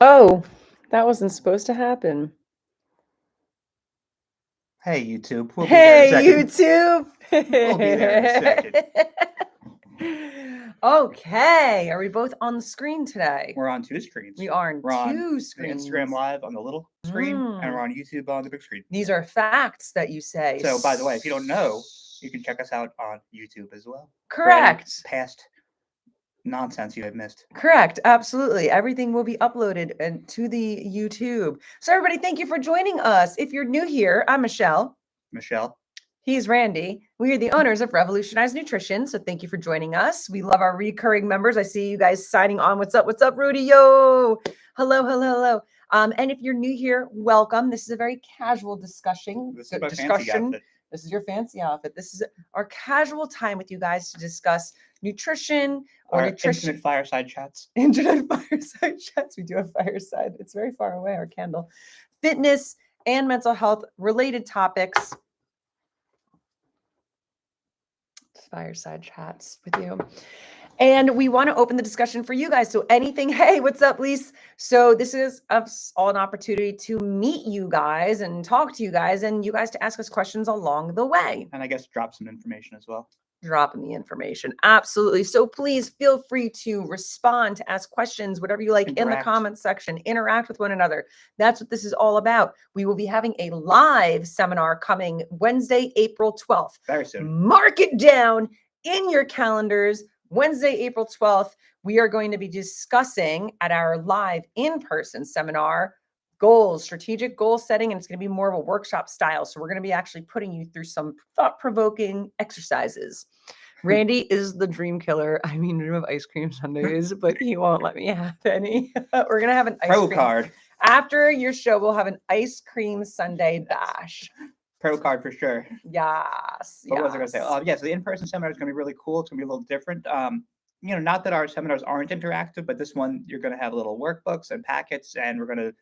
Oh, that wasn't supposed to happen. Hey, YouTube. We'll be there in a Hey, second. YouTube. We'll be there in a second. Okay, are we both on the screen today? We're on two screens. We are on We're on two the screens. Instagram Live on the little screen, and we're on YouTube on the big screen. These are facts that you say. So, by the way, if you don't know, you can check us out on YouTube as well. Correct. For any past nonsense you have missed. Correct. Absolutely. Everything will be uploaded to the YouTube. So, everybody, thank you for joining us. If you're new here, I'm Michelle. Michelle. He's Randy. We are the owners of Revolutionize Nutrition. So thank you for joining us. We love our recurring members. I see you guys signing on. What's up? What's up, Rudy? Yo. Hello, hello, hello. And if you're new here, welcome. This is a very casual discussion. This is my fancy outfit. This is your fancy outfit. This is our casual time with you guys to discuss nutrition or Our nutrition. intimate fireside chats. Internet fireside chats. We do a fireside. It's very far away, our candle. Fitness and mental health related topics. Fireside chats with you. And we want to open the discussion for you guys. So anything, hey, what's up, Lise? So this is us all an opportunity to meet you guys and talk to you guys and you guys to ask us questions along the way. And I guess drop some information as well. Dropping the information. Absolutely. So please feel free to respond, to ask questions, whatever you like in the comment section, interact with one another. That's what this is all about. We will be having a live seminar coming Wednesday, April 12th. Very soon. Mark it down in your calendars. Wednesday, April 12th, we are going to be discussing at our live in-person seminar goals, strategic goal setting, and it's going to be more of a workshop style. So we're going to be actually putting you through some thought-provoking exercises. Randy is the dream killer. I mean, dream of ice cream sundaes, but he won't let me have any. We're going to have an ice Pro cream card. After your show, we'll have an ice cream sundae bash. Pro card for sure. Yes. What was I going to say? Yeah, so the in-person seminar is going to be really cool. It's going to be a little different. Not that our seminars aren't interactive, but this one you're going to have little workbooks and packets, and we're going to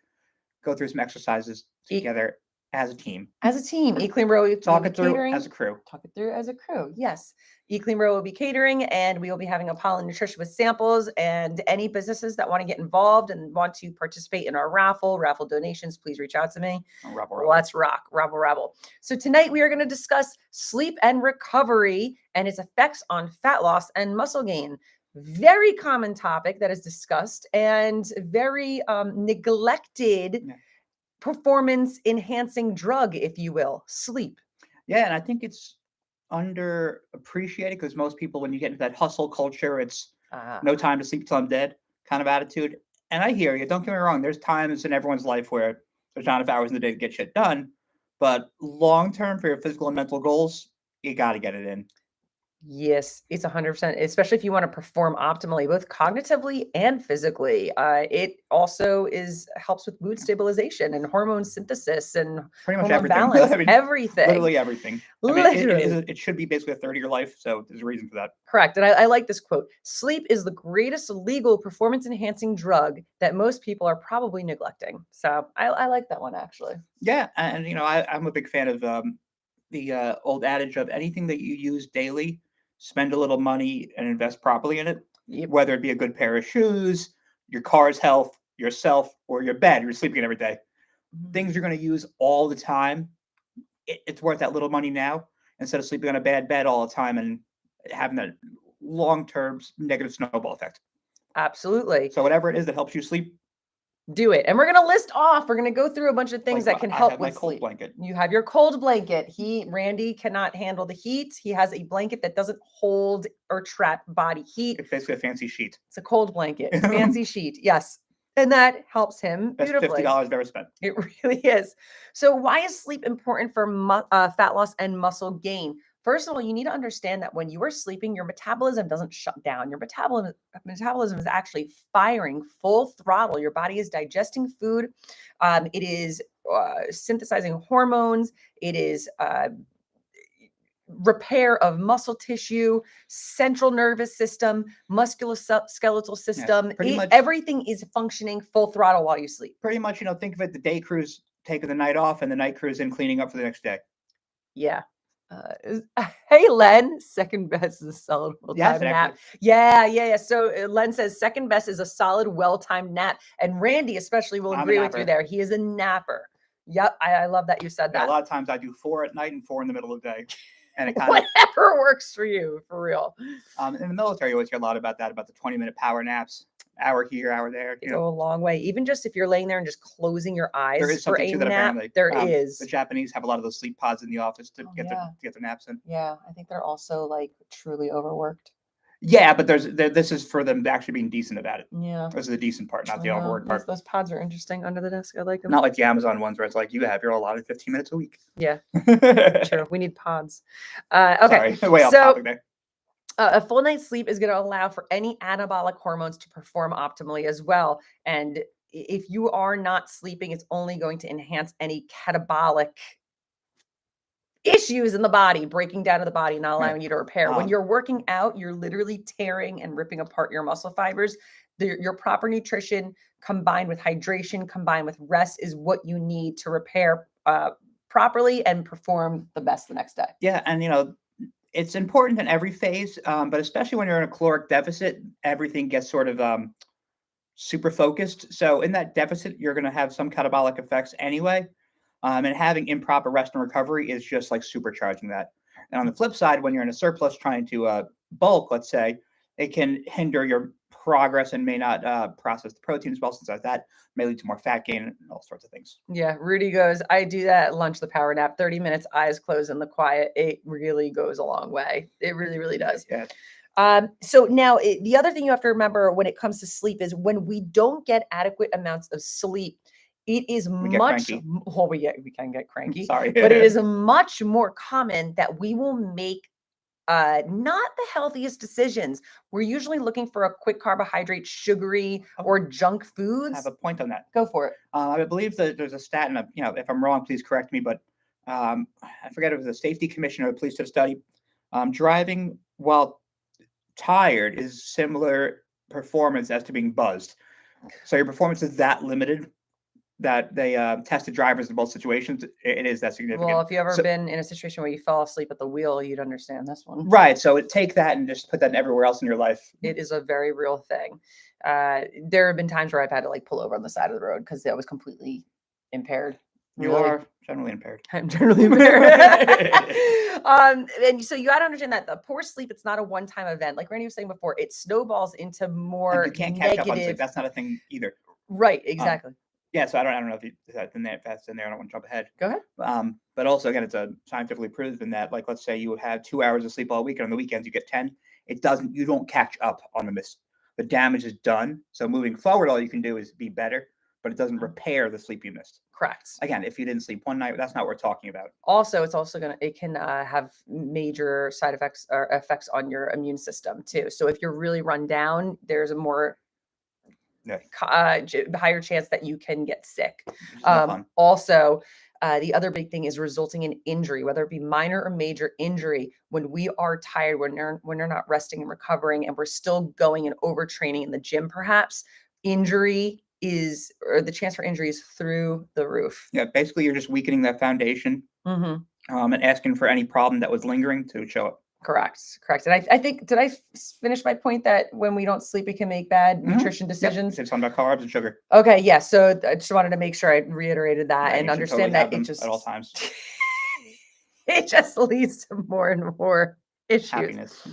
go through some exercises together as a team. As a team. eClean Row talk it through as a crew. Talk it through as a crew. Yes. eClean Row will be catering, and we will be having a Pollen Nutrition with samples. And any businesses that want to get involved and want to participate in our raffle donations, please reach out to me. Let's rock. Rabble. So tonight we are going to discuss sleep and recovery and its effects on fat loss and muscle gain. Very common topic that is discussed and very neglected performance enhancing drug, if you will, sleep. Yeah, and I think it's underappreciated because most people, when you get into that hustle culture, it's no time to sleep till I'm dead kind of attitude. And I hear you. Don't get me wrong. There's times in everyone's life where there's not enough hours in the day to get shit done. But long term, for your physical and mental goals, you got to get it in. Yes, it's 100%, especially if you want to perform optimally, both cognitively and physically. It also helps with mood stabilization and hormone synthesis and pretty much hormone everything. balance. Everything. Literally everything. Literally. It should be basically a third of your life, so there's a reason for that. Correct. And I like this quote. Sleep is the greatest legal performance-enhancing drug that most people are probably neglecting. So I like that one, actually. Yeah, and I'm a big fan of the old adage of anything that you use daily, spend a little money and invest properly in it. Yep. Whether it be a good pair of shoes, your car's health, yourself, or your bed, you're sleeping in every day. Mm-hmm. Things you're going to use all the time. It's worth that little money now instead of sleeping on a bad bed all the time and having that long-term negative snowball effect. Absolutely. So whatever it is that helps you sleep, do it. And we're going to list off. We're going to go through a bunch of things that can help with cold sleep. Blanket. You have your cold blanket. Randy cannot handle the heat. He has a blanket that doesn't hold or trap body heat. It's basically a fancy sheet. It's a cold blanket, fancy sheet. Yes. And that helps him beautifully. $50 I've ever spent. It really is. So why is sleep important for fat loss and muscle gain? First of all, you need to understand that when you are sleeping, your metabolism doesn't shut down. Your metabolism is actually firing full throttle. Your body is digesting food. It is synthesizing hormones. It is repair of muscle tissue, central nervous system, musculoskeletal system. Yeah, everything is functioning full throttle while you sleep. Pretty much, think of it, the day crew's taking the night off and the night crew's in cleaning up for the next day. Yeah. Hey Len, second best is a solid Yes, well-timed nap. Yeah. So Len says second best is a solid well-timed nap, and Randy especially will I'm a agree with you napper. there. He is a napper. Yep, I love that you said Yeah, a that. lot of times I do 4 at night and 4 in the middle of the day, and it kind of Whatever works for you, for real. in the military you always hear a lot about that, about the 20-minute power naps, hour here, hour there. They go a long way. Even just if you're laying there and just closing your there eyes is for something a to that nap, apparently. there The is. Japanese have a lot of those sleep pods in the office to Oh, get yeah. their naps in. Yeah, I think they're also like truly overworked. Yeah, but this is for them actually being decent about it. Yeah. This is the decent part, not I the know. overworked part. Those pods are interesting under the desk. I like them. Not like the Amazon ones where it's like you have your allotted 15 minutes a week. Yeah, true. We need pods. Sorry, Okay. way off topic there. A full night's sleep is going to allow for any anabolic hormones to perform optimally as well. And if you are not sleeping, it's only going to enhance any catabolic issues in the body, breaking down of the body, not allowing you to repair. When you're working out, you're literally tearing and ripping apart your muscle fibers. Your proper nutrition combined with hydration, combined with rest is what you need to repair properly and perform the best the next day. Yeah, and it's important in every phase, but especially when you're in a caloric deficit, everything gets sort of super focused. So in that deficit, you're going to have some catabolic effects anyway. And having improper rest and recovery is just like supercharging that. And on the flip side, when you're in a surplus trying to bulk, let's say, it can hinder your progress and may not process the protein as well, since that may lead to more fat gain and all sorts of things. Yeah, Rudy goes, I do that at lunch, the power nap, 30 minutes, eyes closed in the quiet. It really goes a long way. It really, really does. Yeah. So now the other thing you have to remember when it comes to sleep is when we don't get adequate amounts of sleep, it is we can get cranky. Sorry. But it is much more common that we will make not the healthiest decisions. We're usually looking for a quick carbohydrate, sugary, or junk foods. I have a point on that. Go for it. I believe that there's a stat, and if I'm wrong, please correct me. But I forget if it was the safety commissioner or police did a study. Driving while tired is similar performance as to being buzzed. So your performance is that limited that they tested drivers in both situations. It is that significant. Well, if you ever been in a situation where you fell asleep at the wheel, you'd understand this one. Right. So take that and just put that in everywhere else in your life. It is a very real thing. There have been times where I've had to like pull over on the side of the road because I was completely impaired. You are generally impaired. I'm generally impaired. And so you got to understand that the poor sleep, it's not a one-time event. Like Randy was saying before, it snowballs into more and you can't negative. Catch up on sleep. That's not a thing either. Right. Exactly. Yeah. So I don't know if that's in there. I don't want to jump ahead. Go ahead. But also again, it's scientifically proven that, like, let's say you have 2 hours of sleep all week, and on the weekends you get 10. You don't catch up on the miss. The damage is done. So moving forward, all you can do is be better, but it doesn't repair the sleep you missed. Correct. Again, if you didn't sleep one night, that's not what we're talking about. Also, it can have major side effects or effects on your immune system too. So if you're really run down, there's a more higher chance that you can get sick. Also, the other big thing is resulting in injury, whether it be minor or major injury. When we are tired, when we're not resting and recovering, and we're still going and overtraining in the gym, perhaps the chance for injury is through the roof. Yeah, basically you're just weakening that foundation, and asking for any problem that was lingering to show up. Correct. And I think, did I finish my point that when we don't sleep, we can make bad nutrition decisions? It's talking about carbs and sugar. Okay, yeah. So I just wanted to make sure I reiterated that and understand totally that it just at all times. It just leads to more and more issues. Happiness.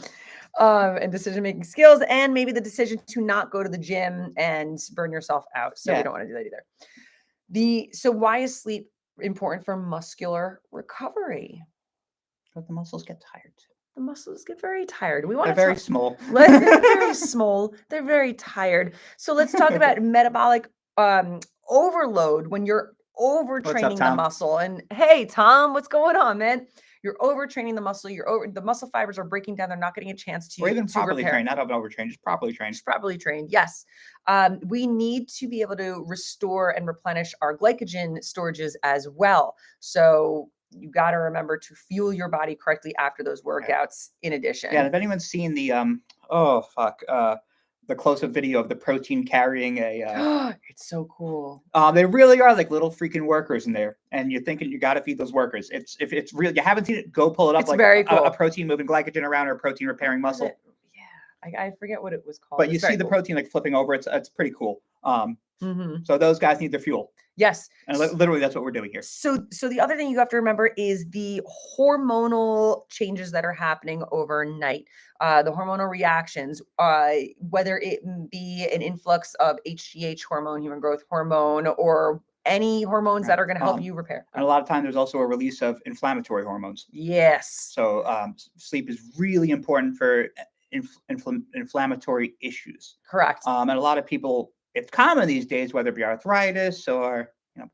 And decision-making skills, and maybe the decision to not go to the gym and burn yourself out. So we don't want to do that either. So why is sleep important for muscular recovery? Because the muscles get tired too. The muscles get very tired. They're very small. They're very small. They're very tired. So let's talk about metabolic overload when you're overtraining the muscle. And hey, Tom, what's going on, man? You're overtraining the muscle. The muscle fibers are breaking down. They're not getting a chance to or even properly repair. trained. Not overtrained, just properly trained. Just properly trained. Yes. We need to be able to restore and replenish our glycogen storages as well. So you got to remember to fuel your body correctly after those workouts. In addition, yeah. If anyone's seen the the close-up video of the protein carrying a. It's so cool. They really are like little freaking workers in there, and you're thinking you got to feed those workers. If it's real, you haven't seen it, go pull it up. It's like very cool. a protein moving glycogen around or a protein repairing muscle. Yeah, I forget what it was called. But you see the protein like flipping over. It's pretty cool. So those guys need their fuel. Yes. And literally that's what we're doing here. So the other thing you have to remember is the hormonal changes that are happening overnight. The hormonal reactions, whether it be an influx of HGH hormone, human growth hormone, or any hormones that are going to help you repair. And a lot of times there's also a release of inflammatory hormones. Yes. So sleep is really important for inflammatory issues. Correct. And a lot of people, it's common these days, whether it be arthritis or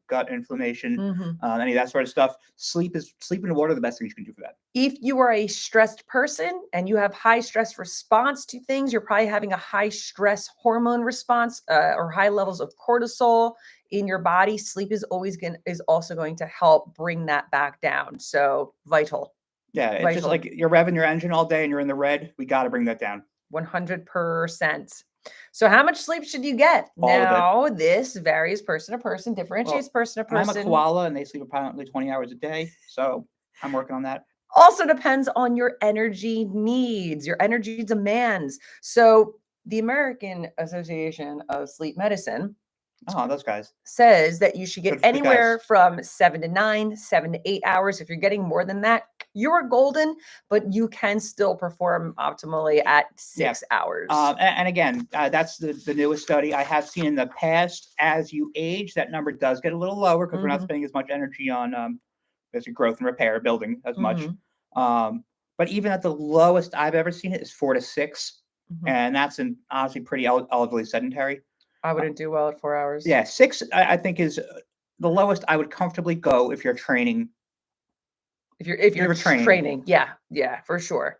gut inflammation, any of that sort of stuff. Sleep and water are the best things you can do for that. If you are a stressed person and you have high stress response to things, you're probably having a high stress hormone response or high levels of cortisol in your body. Sleep is also going to help bring that back down. So vital. Yeah, it's just like you're revving your engine all day and you're in the red. We got to bring that down. 100%. So how much sleep should you get? Now, this varies person to person, differentiates person to person. I'm a koala and they sleep apparently 20 hours a day. So I'm working on that. Also depends on your energy needs, your energy demands. So the American Association of Sleep Medicine, those guys, says that you should get anywhere from 7 to 9, 7 to 8 hours. If you're getting more than that, you're golden, but you can still perform optimally at 6 hours. And again, that's the newest study. I have seen in the past, as you age, that number does get a little lower because we're not spending as much energy on basic growth and repair, building as much. But even at the lowest I've ever seen it is 4 to 6. And that's honestly pretty elderly sedentary. I wouldn't do well at 4 hours. Yeah, 6 I think is the lowest I would comfortably go if you're training. If you're training, yeah, for sure.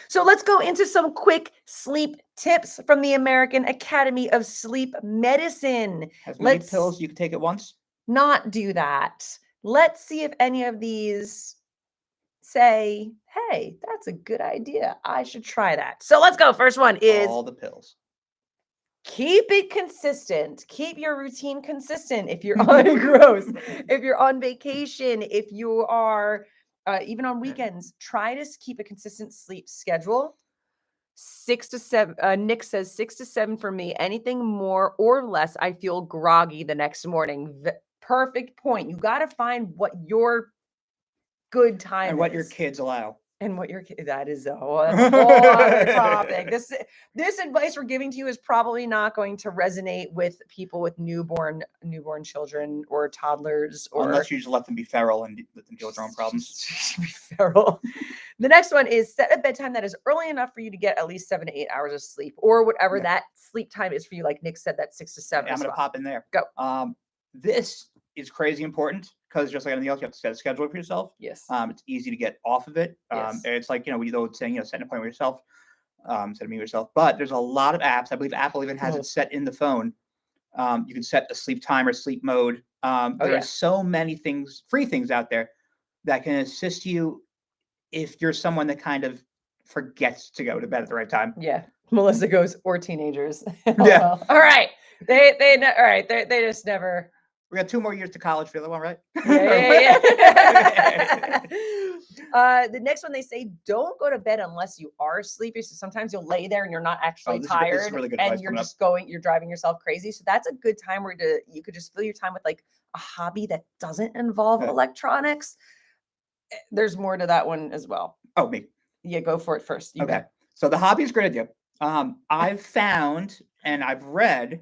So let's go into some quick sleep tips from the American Academy of Sleep Medicine. As many pills you can take at once? Not do that. Let's see if any of these say, hey, that's a good idea. I should try that. So let's go. First one is all the pills. Keep it consistent. Keep your routine consistent. If you're on gross, if you're on vacation, if you are even on weekends, try to keep a consistent sleep schedule. 6 to 7. Nick says 6 to 7 for me. Anything more or less, I feel groggy the next morning. Perfect point. You got to find what your good time and what is. your kids allow. And what that is a whole other topic. This advice we're giving to you is probably not going to resonate with people with newborn children or toddlers, or unless you just let them be feral and let them deal with their own problems. Be feral. The next one is set a bedtime that is early enough for you to get at least 7 to 8 hours of sleep, or whatever that sleep time is for you. Like Nick said, that 6 to 7. I'm going to pop in there. Go. This is crazy important because just like anything else, you have to set a schedule for yourself. Yes. It's easy to get off of it. Yes. It's like, we would say, set an appointment with yourself, set a meeting with yourself. But there's a lot of apps. I believe Apple even has it set in the phone. You can set a sleep timer, sleep mode. There are so many things, free things out there that can assist you if you're someone that kind of forgets to go to bed at the right time. Yeah. Melissa goes, or teenagers. Yeah. All right. All right. They just never. We got 2 more years to college for the other one, right? Yeah. The next one, they say, don't go to bed unless you are sleepy. So sometimes you'll lay there and you're not actually tired, really good and you're just you're driving yourself crazy. So that's a good time where you could just fill your time with like a hobby that doesn't involve electronics. There's more to that one as well. Oh, me. Yeah, go for it first. Okay. So the hobby is a great idea. I've found and I've read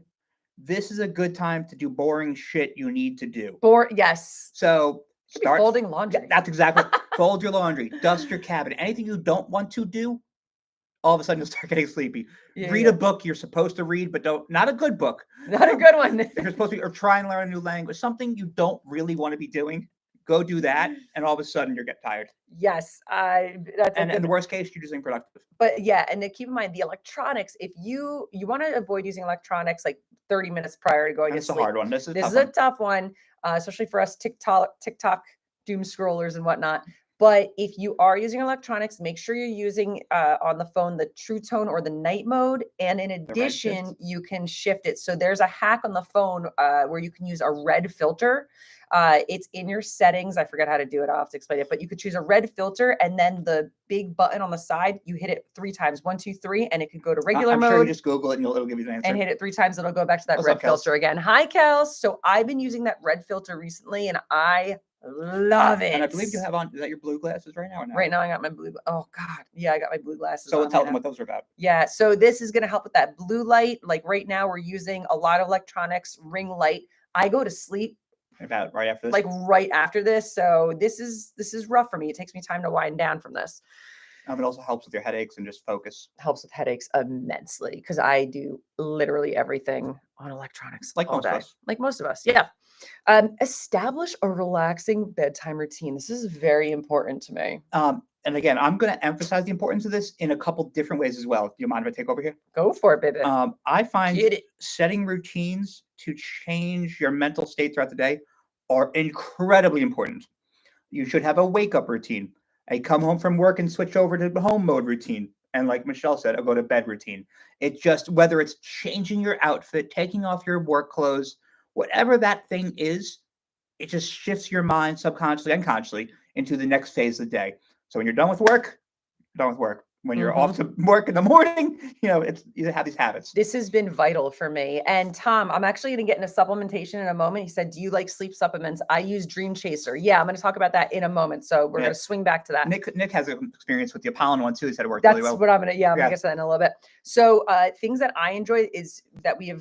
this is a good time to do boring shit you need to do. Yes. So start folding laundry. That's exactly. Fold your laundry, dust your cabinet, anything you don't want to do. All of a sudden you'll start getting sleepy. Read a book you're supposed to read, but not a good book. Not a good one. If you're supposed to be, or try and learn a new language, something you don't really want to be doing. Go do that, and all of a sudden you get tired. Yes, that's and in the worst case, you're just being productive. But yeah, and to keep in mind the electronics. If you want to avoid using electronics like 30 minutes prior to going to sleep. This is a hard one. This is a tough one, especially for us TikTok doom scrollers and whatnot. But if you are using electronics, make sure you're using on the phone the true tone or the night mode. And in addition, you can shift it. So there's a hack on the phone where you can use a red filter. It's in your settings. I forget how to do it. I'll have to explain it. But you could choose a red filter, and then the big button on the side, you hit it 3 times, 1, 2, 3, and it could go to regular I'm mode. sure you just Google it and it'll give you the answer. And hit it 3 times, it'll go back to that What's red up, Kels? filter again. Hi, Kels. So I've been using that red filter recently, and I love it. And I believe you have on, is that your blue glasses right now or not? Right now I got my blue. Oh God. Yeah, I got my blue glasses. So on tell right them now. what those are about. Yeah. So this is going to help with that blue light. Like right now we're using a lot of electronics, ring light. I go to sleep About right after this. like right after this. So this is rough for me. It takes me time to wind down from this. It also helps with your headaches and just focus. Helps with headaches immensely because I do literally everything on electronics Like all most of day. us. Like most of us. Yeah. Establish a relaxing bedtime routine. This is very important to me. And again, I'm going to emphasize the importance of this in a couple different ways as well. Do you mind if I take over here? Go for it, baby. I find Get it. setting routines to change your mental state throughout the day are incredibly important. You should have a wake up routine, a come home from work and switch over to the home mode routine. And like Michelle said, a go to bed routine. It just, whether it's changing your outfit, taking off your work clothes, whatever that thing is, it just shifts your mind subconsciously and consciously into the next phase of the day. So when you're done with work, you're done with work. When you're off to work in the morning, you have these habits. This has been vital for me. And Tom, I'm actually going to get into supplementation in a moment. He said, do you like sleep supplements? I use Dream Chaser. Yeah, I'm going to talk about that in a moment. So we're going to swing back to that. Nick has an experience with the Apollon one too. He said it worked really well. That's what I'm going to, I'm going to get to that in a little bit. So things that I enjoy is that we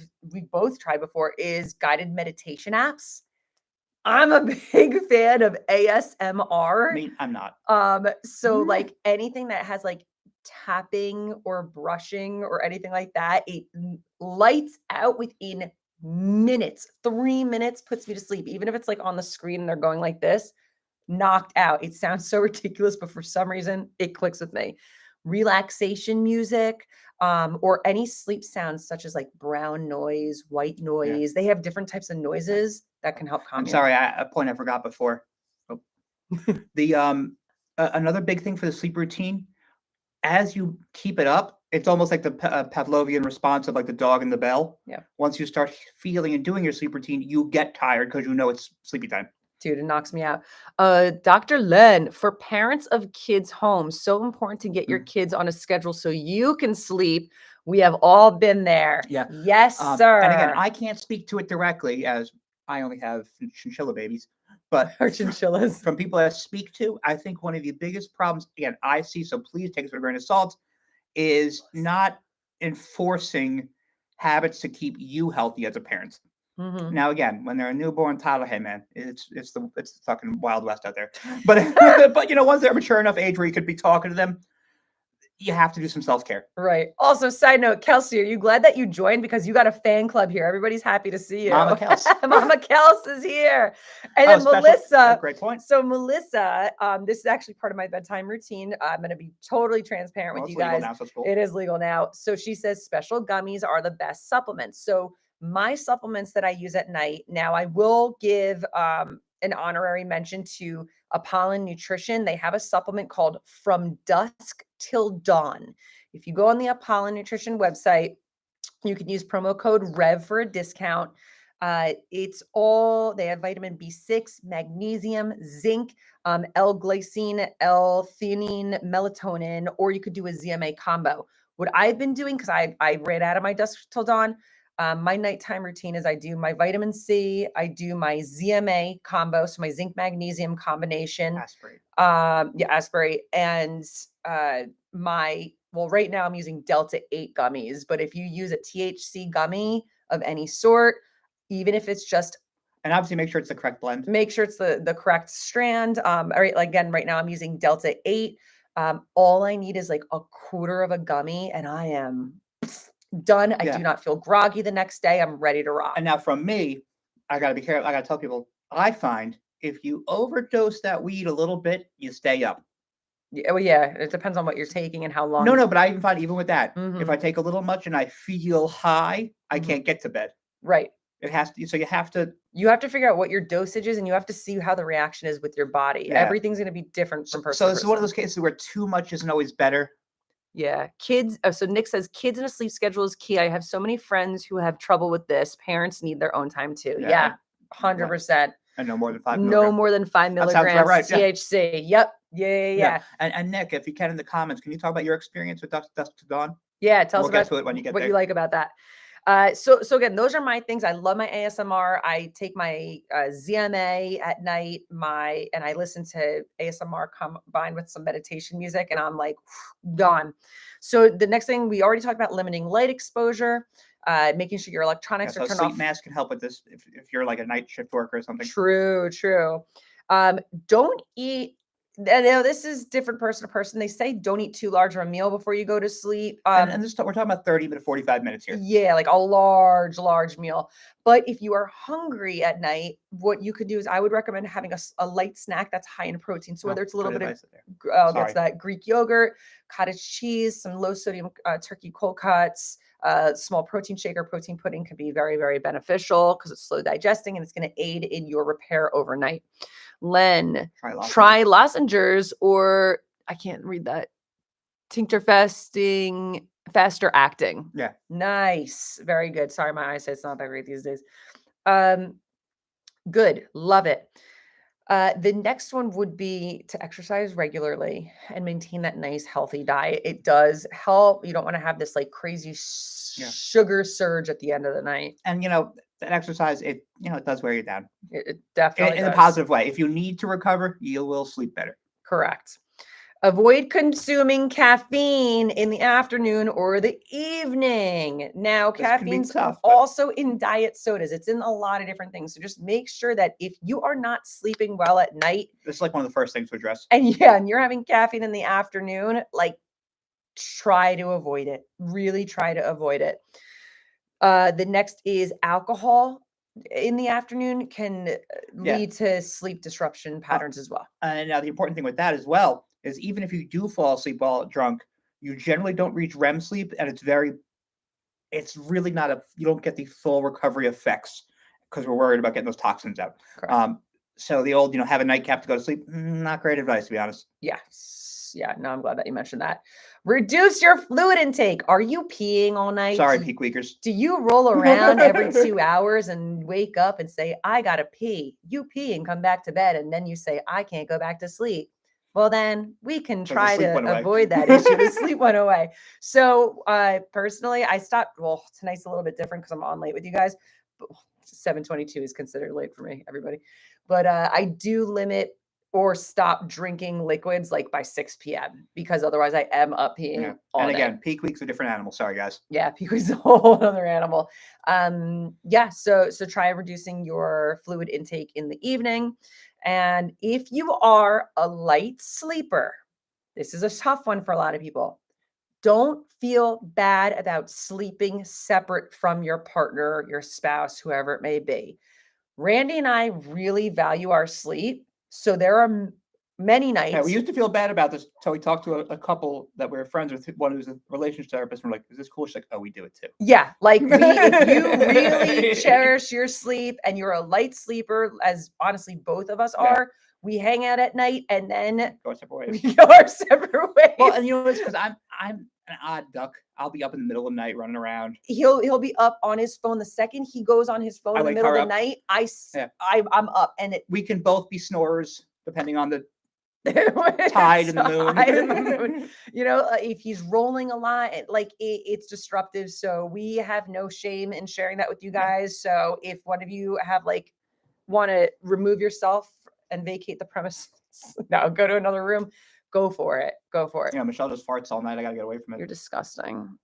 both tried before is guided meditation apps. I'm a big fan of ASMR. I mean, I'm not. So like anything that has like tapping or brushing or anything like that, it lights out within minutes. 3 minutes puts me to sleep. Even if it's like on the screen and they're going like this, knocked out. It sounds so ridiculous, but for some reason it clicks with me. Relaxation music, or any sleep sounds such as like brown noise, white noise. They have different types of noises that can help calm I'm you. sorry, a point I forgot before. The another big thing for the sleep routine, as you keep it up, it's almost like the Pavlovian response of like the dog and the bell. Yeah. Once you start feeling and doing your sleep routine, you get tired because you know it's sleepy time. Dude, it knocks me out. Dr. Len, for parents of kids home, so important to get your kids on a schedule so you can sleep. We have all been there. Yeah. Yes, sir. And again, I can't speak to it directly as I only have chinchilla babies, but Our chinchillas. From people that I speak to, I think one of the biggest problems, again, I see, so please take this with a grain of salt, is not enforcing habits to keep you healthy as a parent. Now, again, when they're a newborn toddler, hey man, it's the fucking Wild West out there. But once they're mature enough age where you could be talking to them, you have to do some self-care. Right. Also, side note, Kelsey, are you glad that you joined? Because you got a fan club here. Everybody's happy to see you. Mama Kels. Mama Kels is here. And then Melissa. Great point. So Melissa, this is actually part of my bedtime routine. I'm going to be totally transparent with you guys. Now, so it's cool. It is legal now. So she says special gummies are the best supplements. So my supplements that I use at night, now I will give an honorary mention to Apollon Nutrition. They have a supplement called From Dusk Till Dawn. If you go on the Apollon Nutrition website, you can use promo code REV for a discount. It's all, they have vitamin B6, magnesium, zinc, L-glycine, L-theanine, melatonin, or you could do a ZMA combo. What I've been doing, because I ran out of my dusk till dawn, my nighttime routine is I do my vitamin C, I do my ZMA combo, so my zinc magnesium combination. Aspirate. Aspirate. And right now I'm using Delta 8 gummies, but if you use a THC gummy of any sort, even if it's just, and obviously make sure it's the correct blend. Make sure it's the correct strand. All right, again, right now I'm using Delta 8. All I need is like a quarter of a gummy and I am done. I do not feel groggy the next day. I'm ready to rock. And now from me, I got to be careful. I got to tell people, I find if you overdose that weed a little bit, you stay up. Yeah, well, yeah, it depends on what you're taking and how long. No, but I even find even with that, if I take a little much and I feel high, I can't get to bed. Right. It has to. So you have to figure out what your dosage is, and you have to see how the reaction is with your body. Yeah. Everything's going to be different from person So to this is one of person. those cases where too much isn't always better. Yeah. Kids. So Nick says kids in a sleep schedule is key. I have so many friends who have trouble with this. Parents need their own time too. Yeah. 100%. And no more than 5 No milligrams. more than 5 That sounds milligrams about right, yeah. THC. Yep. Yeah. And Nick, if you can in the comments, can you talk about your experience with Dusk to Dawn? Yeah. Tell us We'll get about to it when you get what there. you like about that. So again, those are my things. I love my ASMR. I take my ZMA at night, and I listen to ASMR combined with some meditation music, and I'm like gone. So the next thing, we already talked about limiting light exposure, making sure your electronics so are turned sleep off. mask can help with this if you're like a night shift worker or something. True. Don't eat. I know this is different person to person. They say don't eat too large of a meal before you go to sleep. And this, we're talking about 30 to 45 minutes here. Yeah, like a large meal. But if you are hungry at night, what you could do is I would recommend having a light snack that's high in protein. So whether it's a little bit of that's that Greek yogurt, cottage cheese, some low sodium turkey cold cuts, small protein shake or protein pudding can be very, very beneficial because it's slow digesting and it's going to aid in your repair overnight. Len, try lozenges, or I can't read that. Tincture faster acting. Yeah. Nice. Very good. Sorry, my eyesight's not that great these days. Good. Love it. The next one would be to exercise regularly and maintain that nice, healthy diet. It does help. You don't want to have this like crazy sugar surge at the end of the night. And that exercise, it does wear you down. It definitely in a positive way. If you need to recover, you will sleep better. Correct. Avoid consuming caffeine in the afternoon or the evening. Now, caffeine's also in diet sodas. It's in a lot of different things. So just make sure that if you are not sleeping well at night, this is like one of the first things to address. And you're having caffeine in the afternoon, like try to avoid it. Really try to avoid it. The next is alcohol in the afternoon can lead to sleep disruption patterns as well. And now the important thing with that as well is even if you do fall asleep while drunk, you generally don't reach REM sleep, and it's really not you don't get the full recovery effects because we're worried about getting those toxins out. So the old, have a nightcap to go to sleep, not great advice, to be honest. Yes. Yeah. No, I'm glad that you mentioned that. Reduce your fluid intake. Are you peeing all night? Sorry, peak weekers. Do you roll around every 2 hours and wake up and say, I gotta pee? You pee and come back to bed, and then you say, I can't go back to sleep. Well, then we can try to avoid that issue. The sleep went away. So personally, I stopped. Well, tonight's a little bit different because I'm on late with you guys. 7:22 is considered late for me, everybody. But I do limit or stop drinking liquids like by 6 p.m. because otherwise I am up peeing all And again, day. peak week's a different animal. Sorry, guys. Yeah, peak week's a whole other animal. So try reducing your fluid intake in the evening. And if you are a light sleeper, this is a tough one for a lot of people. Don't feel bad about sleeping separate from your partner, your spouse, whoever it may be. Randy and I really value our sleep. So there are many nights. Yeah, we used to feel bad about this until we talked to a couple that we were friends with, one who's a relationship therapist. And we're like, is this cool? She's like, oh, we do it too. Yeah. Like if you really cherish your sleep and you're a light sleeper, as honestly both of us are, we hang out at night and then go our separate ways. We go our separate ways. Well, and it's because I'm an odd duck. I'll be up in the middle of the night running around. He'll be up on his phone. The second he goes on his phone in the middle of the night, I'm up. And we can both be snorers depending on the tide and the moon. If he's rolling a lot, it's disruptive. So we have no shame in sharing that with you guys. So if one of you have want to remove yourself and vacate the premises, now go to another room. Go for it. Yeah, Michelle just farts all night. I gotta get away from it. You're disgusting.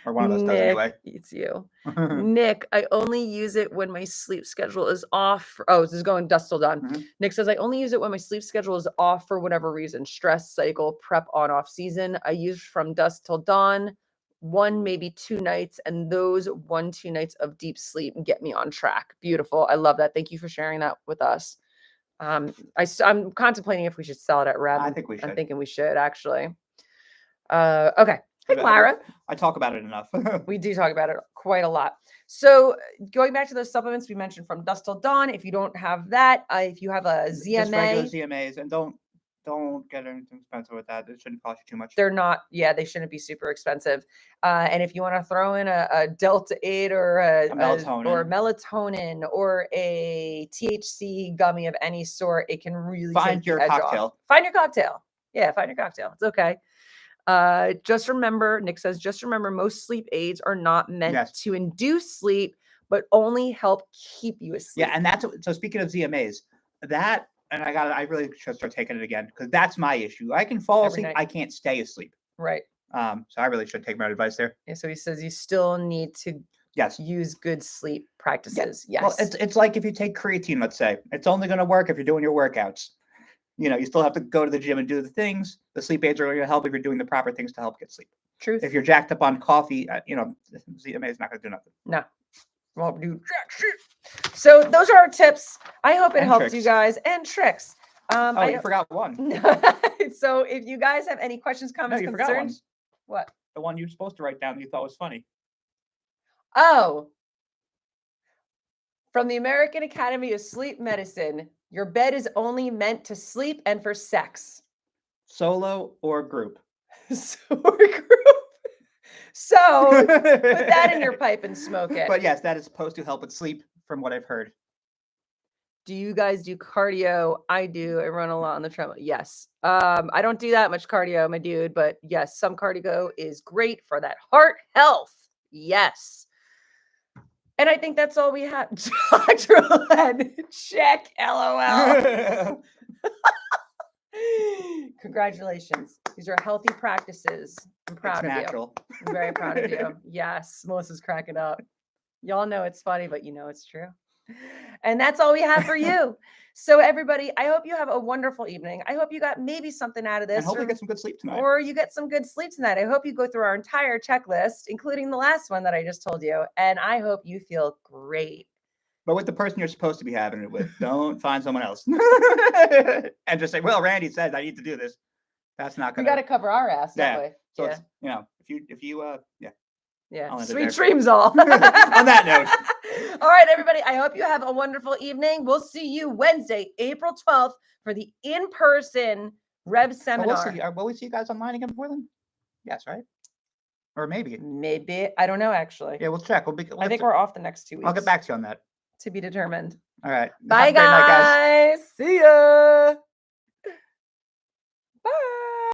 Or one of us does anyway. It's you. Nick, I only use it when my sleep schedule is off. This is going dusk till dawn. Mm-hmm. Nick says, I only use it when my sleep schedule is off for whatever reason. Stress, cycle, prep, on-off season. I use from dusk till dawn, 1, maybe 2 nights. And those 1-2 nights of deep sleep get me on track. Beautiful. I love that. Thank you for sharing that with us. I'm contemplating if we should sell it at REV. I think we should. I'm thinking we should, actually. Okay. Hi, Clara. I talk about it enough. We do talk about it quite a lot. So going back to those supplements we mentioned from dusk till dawn, if you don't have that, if you have a Just regular ZMA, ZMAs, and don't get anything expensive with that. It shouldn't cost you too much. they're not, yeah, they shouldn't be super expensive. And if you want to throw in a Delta 8 or a melatonin or a THC gummy of any sort, it can really find take your the edge cocktail. off. Find your cocktail. Yeah, find your cocktail. It's okay. Just remember, Nick says, just remember most sleep aids are not meant to induce sleep, but only help keep you asleep. Yeah, and that's so speaking of ZMAs, that and I really should start taking it again because that's my issue. I can fall asleep, I can't stay asleep. Right. So I really should take my advice there. Yeah, so he says you still need to use good sleep practices. Yes. Well, it's like if you take creatine, let's say, it's only going to work if you're doing your workouts. You still have to go to the gym and do the things. The sleep aids are going to help if you're doing the proper things to help get sleep. Truth. If you're jacked up on coffee, ZMA is not going to do nothing. No. Won't do jack shit. So those are our tips. I hope it helped you guys, and tricks. You forgot one. So if you guys have any questions, comments, concerns. What? The one you were supposed to write down that you thought was funny. Oh. From the American Academy of Sleep Medicine, your bed is only meant to sleep and for sex. Solo or group? So put that in your pipe and smoke it. But yes, that is supposed to help with sleep from what I've heard. Do you guys do cardio? I do. I run a lot on the treadmill. Yes. I don't do that much cardio, my dude, but yes, some cardio is great for that heart health. Yes. And I think that's all we have. Dr. Len, check, LOL. Congratulations. These are healthy practices. I'm proud of natural. you. I'm very proud of you. Yes, Melissa's cracking up. Y'all know it's funny, but you know it's true. And that's all we have for you. So everybody, I hope you have a wonderful evening. I hope you got maybe something out of this. And hopefully get some good sleep tonight. Or you get some good sleep tonight. I hope you go through our entire checklist, including the last one that I just told you. And I hope you feel great. But with the person you're supposed to be having it with, don't find someone else. And just say, well, Randy says I need to do this. That's not going to. We got to cover our ass, don't we? So it's, if you Yeah. Sweet dreams all. On that note. All right, everybody. I hope you have a wonderful evening. We'll see you Wednesday, April 12th for the in-person REV seminar. Will we see you guys online again before then? Yes, right? Or maybe. Maybe. I don't know, actually. Yeah, we'll check. I think we're off the next 2 weeks. I'll get back to you on that. To be determined. All right. Bye, guys. See ya.